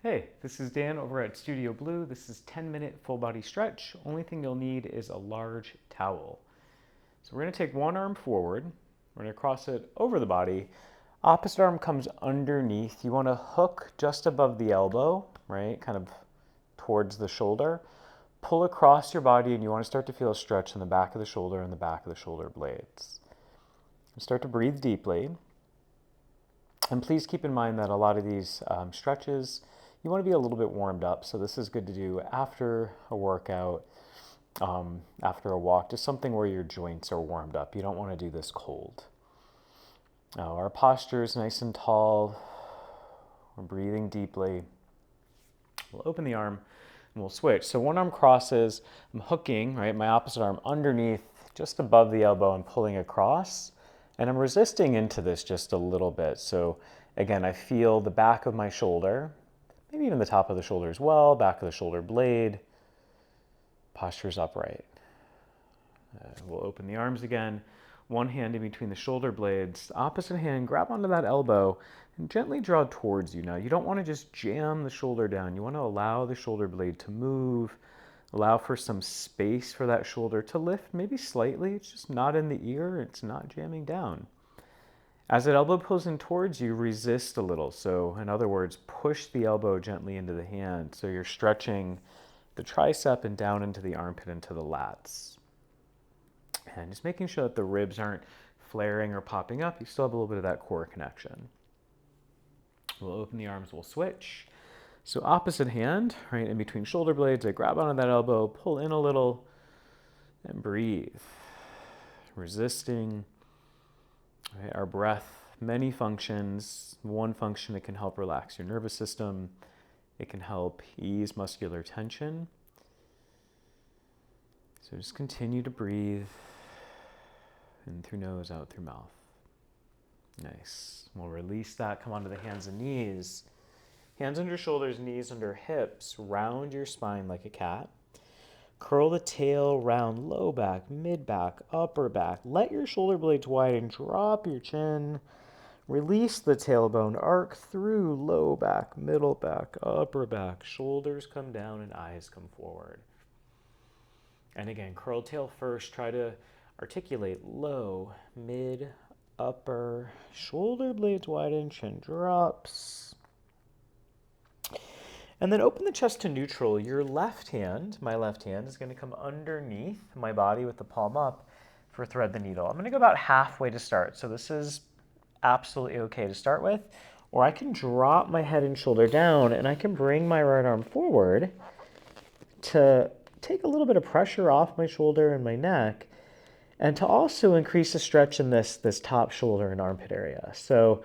Hey, this is Dan over at Studio Blue. This is 10-minute full body stretch. Only thing you'll need is a large towel. So we're going to take one arm forward. We're going to cross it over the body. Opposite arm comes underneath. You want to hook just above the elbow, right? Kind of towards the shoulder. Pull across your body and you want to start to feel a stretch in the back of the shoulder and the back of the shoulder blades. Start to breathe deeply. And please keep in mind that a lot of these stretches, you want to be a little bit warmed up. So this is good to do after a workout, after a walk, just something where your joints are warmed up. You don't want to do this cold. Now our posture is nice and tall. We're breathing deeply. We'll open the arm and we'll switch. So one arm crosses, I'm hooking, right, my opposite arm underneath, just above the elbow and pulling across. And I'm resisting into this just a little bit. So again, I feel the back of my shoulder, maybe even the top of the shoulder as well, back of the shoulder blade. Posture's upright. We'll open the arms again. One hand in between the shoulder blades. Opposite hand, grab onto that elbow and gently draw towards you. Now, you don't want to just jam the shoulder down. You want to allow the shoulder blade to move. Allow for some space for that shoulder to lift, maybe slightly. It's just not in the ear. It's not jamming down. As that elbow pulls in towards you, resist a little. So in other words, push the elbow gently into the hand. So you're stretching the tricep and down into the armpit, into the lats. And just making sure that the ribs aren't flaring or popping up. You still have a little bit of that core connection. We'll open the arms, we'll switch. So opposite hand, right in between shoulder blades, I grab onto that elbow, pull in a little, and breathe. Resisting. Right, our breath, many functions. One function, it can help relax your nervous system. It can help ease muscular tension. So just continue to breathe. In through nose, out through mouth. Nice. We'll release that, come onto the hands and knees. Hands under shoulders, knees under hips. Round your spine like a cat. Curl the tail, round low back, mid back, upper back. Let your shoulder blades widen. Drop your chin. Release the tailbone. Arc through low back, middle back, upper back. Shoulders come down and eyes come forward. And again, curl tail first. Try to articulate low, mid, upper. Shoulder blades widen, chin drops. And then open the chest to neutral. Your left hand, my left hand, is going to come underneath my body with the palm up for thread the needle. I'm going to go about halfway to start. So this is absolutely okay to start with. Or I can drop my head and shoulder down and I can bring my right arm forward to take a little bit of pressure off my shoulder and my neck and to also increase the stretch in this top shoulder and armpit area. So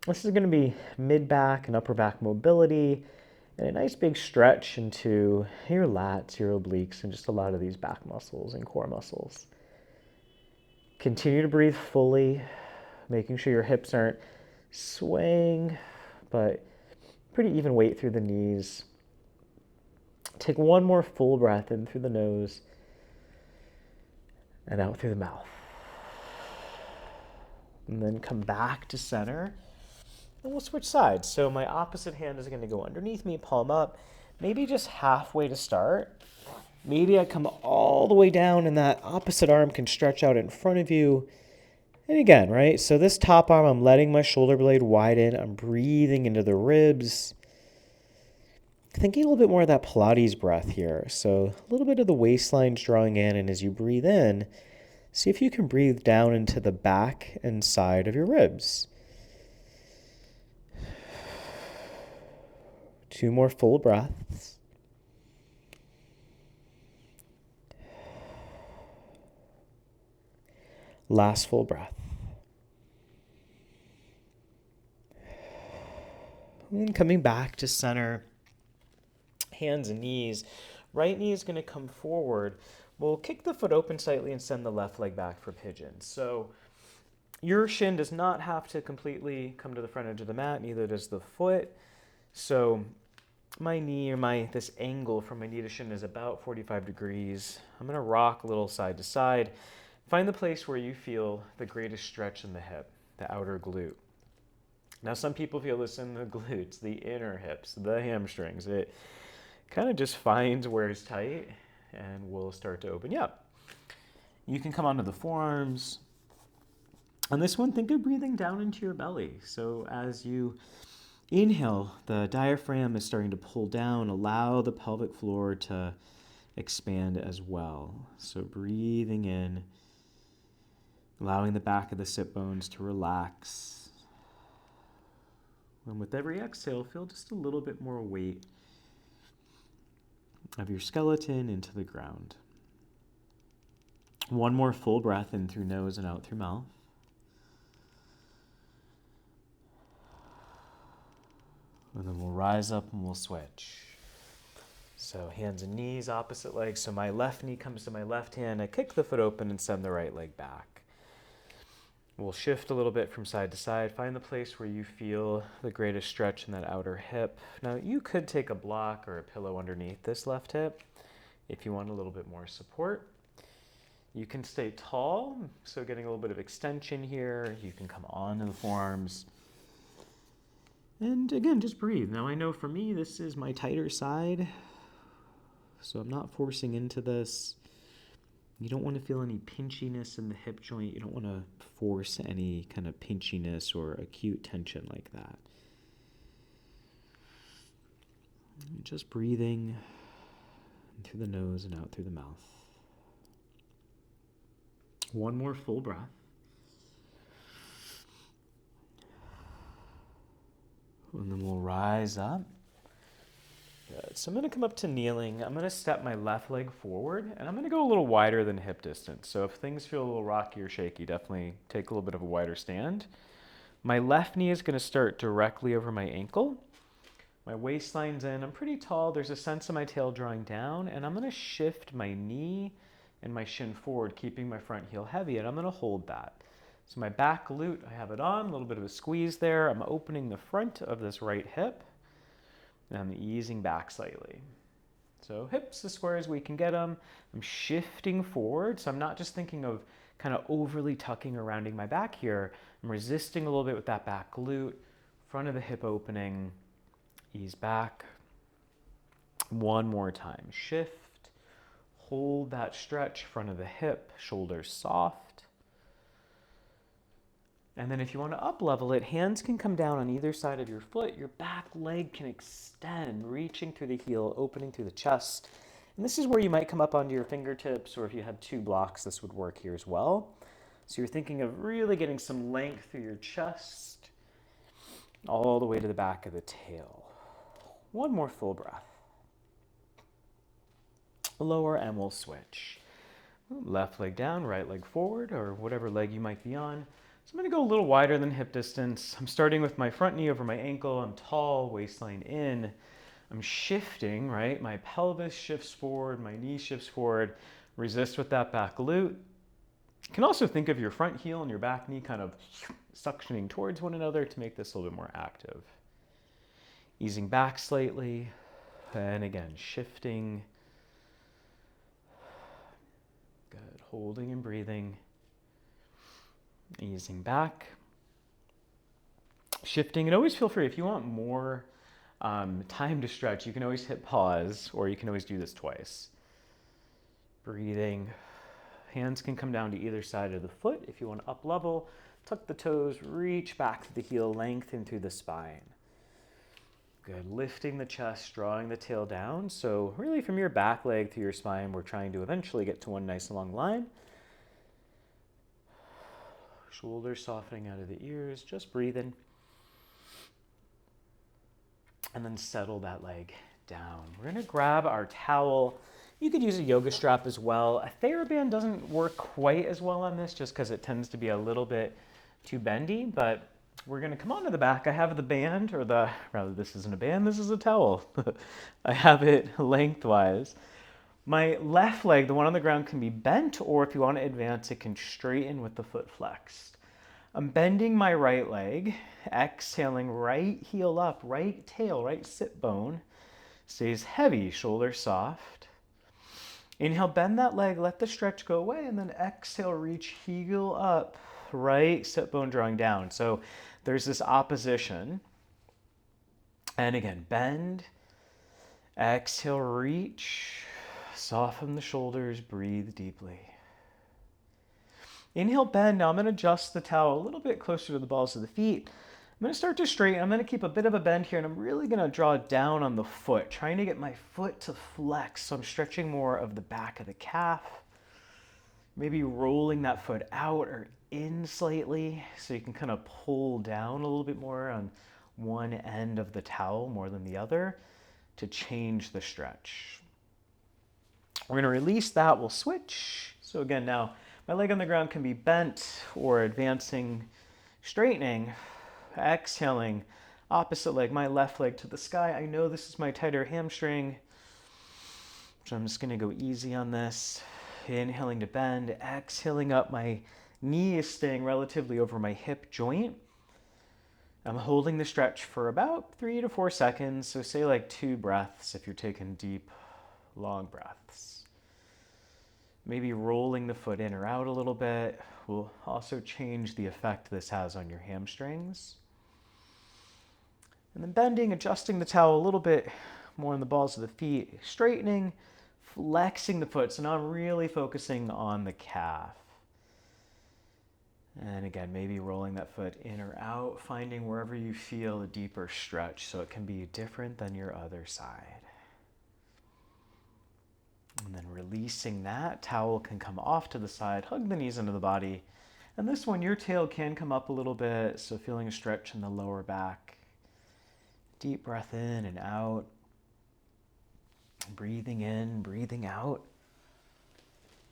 this is going to be mid-back and upper back mobility and a nice big stretch into your lats, your obliques, and just a lot of these back muscles and core muscles. Continue to breathe fully, making sure your hips aren't swaying, but pretty even weight through the knees. Take one more full breath in through the nose and out through the mouth. And then come back to center. And we'll switch sides. So my opposite hand is going to go underneath me, palm up, maybe just halfway to start. Maybe I come all the way down and that opposite arm can stretch out in front of you. And again, right? So this top arm, I'm letting my shoulder blade widen. I'm breathing into the ribs. Thinking a little bit more of that Pilates breath here. So a little bit of the waistline's drawing in, and as you breathe in, see if you can breathe down into the back and side of your ribs. 2 more full breaths. Last full breath. And coming back to center, hands and knees. Right knee is going to come forward. We'll kick the foot open slightly and send the left leg back for pigeon. So your shin does not have to completely come to the front edge of the mat, neither does the foot. So my knee or this angle from my knee to shin is about 45 degrees. I'm going to rock a little side to side. Find the place where you feel the greatest stretch in the hip, the outer glute. Now, some people feel this in the glutes, the inner hips, the hamstrings. It kind of just finds where it's tight and will start to open you up. You can come onto the forearms. On this one, think of breathing down into your belly. So as you inhale, the diaphragm is starting to pull down. Allow the pelvic floor to expand as well. So breathing in, allowing the back of the sit bones to relax. And with every exhale, feel just a little bit more weight of your skeleton into the ground. One more full breath in through nose and out through mouth. And then we'll rise up and we'll switch. So hands and knees, opposite legs. So my left knee comes to my left hand. I kick the foot open and send the right leg back. We'll shift a little bit from side to side. Find the place where you feel the greatest stretch in that outer hip. Now you could take a block or a pillow underneath this left hip if you want a little bit more support. You can stay tall, so getting a little bit of extension here. You can come onto the forearms. And again, just breathe. Now I know for me, this is my tighter side, so I'm not forcing into this. You don't want to feel any pinchiness in the hip joint. You don't want to force any kind of pinchiness or acute tension like that. Just breathing through the nose and out through the mouth. One more full breath. And then we'll rise up. Good. So I'm going to come up to kneeling. I'm going to step my left leg forward, and I'm going to go a little wider than hip distance. So if things feel a little rocky or shaky, definitely take a little bit of a wider stand. My left knee is going to start directly over my ankle. My waistline's in. I'm pretty tall. There's a sense of my tail drawing down, and I'm going to shift my knee and my shin forward, keeping my front heel heavy, and I'm going to hold that. So my back glute, I have it on, a little bit of a squeeze there. I'm opening the front of this right hip, and I'm easing back slightly. So hips as square as we can get them. I'm shifting forward, so I'm not just thinking of kind of overly tucking or rounding my back here. I'm resisting a little bit with that back glute, front of the hip opening, ease back. One more time, shift, hold that stretch, front of the hip, shoulders soft. And then if you want to up level it, hands can come down on either side of your foot. Your back leg can extend, reaching through the heel, opening through the chest. And this is where you might come up onto your fingertips, or if you had two blocks, this would work here as well. So you're thinking of really getting some length through your chest, all the way to the back of the tail. One more full breath. Lower, and we'll switch. Left leg down, right leg forward, or whatever leg you might be on. So I'm going to go a little wider than hip distance. I'm starting with my front knee over my ankle. I'm tall, waistline in. I'm shifting, right? My pelvis shifts forward, my knee shifts forward. Resist with that back glute. You can also think of your front heel and your back knee kind of suctioning towards one another to make this a little bit more active. Easing back slightly, and again, shifting. Good, holding and breathing. Easing back, shifting, and always feel free. If you want more time to stretch, you can always hit pause, or you can always do this twice. Breathing. Hands can come down to either side of the foot. If you want to up level, tuck the toes, reach back to the heel, lengthen through the spine. Good, lifting the chest, drawing the tail down. So really from your back leg to your spine, we're trying to eventually get to one nice long line. Shoulders softening out of the ears, just breathing. And then settle that leg down. We're going to grab our towel. You could use a yoga strap as well. A TheraBand doesn't work quite as well on this just because it tends to be a little bit too bendy, but we're going to come onto the back. I have the band, or rather this isn't a band, this is a towel. I have it lengthwise. My left leg, the one on the ground, can be bent, or if you want to advance, it can straighten with the foot flexed. I'm bending my right leg, exhaling, right heel up, right tail, right sit bone stays heavy, shoulders soft. Inhale, bend that leg, let the stretch go away, and then exhale, reach heel up, right sit bone drawing down. So there's this opposition. And again, bend, exhale, reach, soften the shoulders, breathe deeply. Inhale, bend. Now I'm going to adjust the towel a little bit closer to the balls of the feet. I'm going to start to straighten. I'm going to keep a bit of a bend here, and I'm really going to draw down on the foot, trying to get my foot to flex. So I'm stretching more of the back of the calf, maybe rolling that foot out or in slightly so you can kind of pull down a little bit more on one end of the towel more than the other to change the stretch. We're going to release that. We'll switch. So again, now my leg on the ground can be bent or advancing, straightening, exhaling, opposite leg, my left leg to the sky. I know this is my tighter hamstring, so I'm just going to go easy on this. Inhaling to bend, exhaling up. My knee is staying relatively over my hip joint. I'm holding the stretch for about 3 to 4 seconds, so say like 2 breaths if you're taking deep, long breaths. Maybe rolling the foot in or out a little bit will also change the effect this has on your hamstrings. And then bending, adjusting the towel a little bit more on the balls of the feet, straightening, flexing the foot. So now I'm really focusing on the calf. And again, maybe rolling that foot in or out, finding wherever you feel a deeper stretch so it can be different than your other side. And then releasing that, towel can come off to the side, hug the knees into the body. And this one, your tail can come up a little bit, so feeling a stretch in the lower back. Deep breath in and out. Breathing in, breathing out.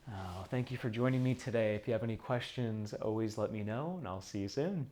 Oh, thank you for joining me today. If you have any questions, always let me know, and I'll see you soon.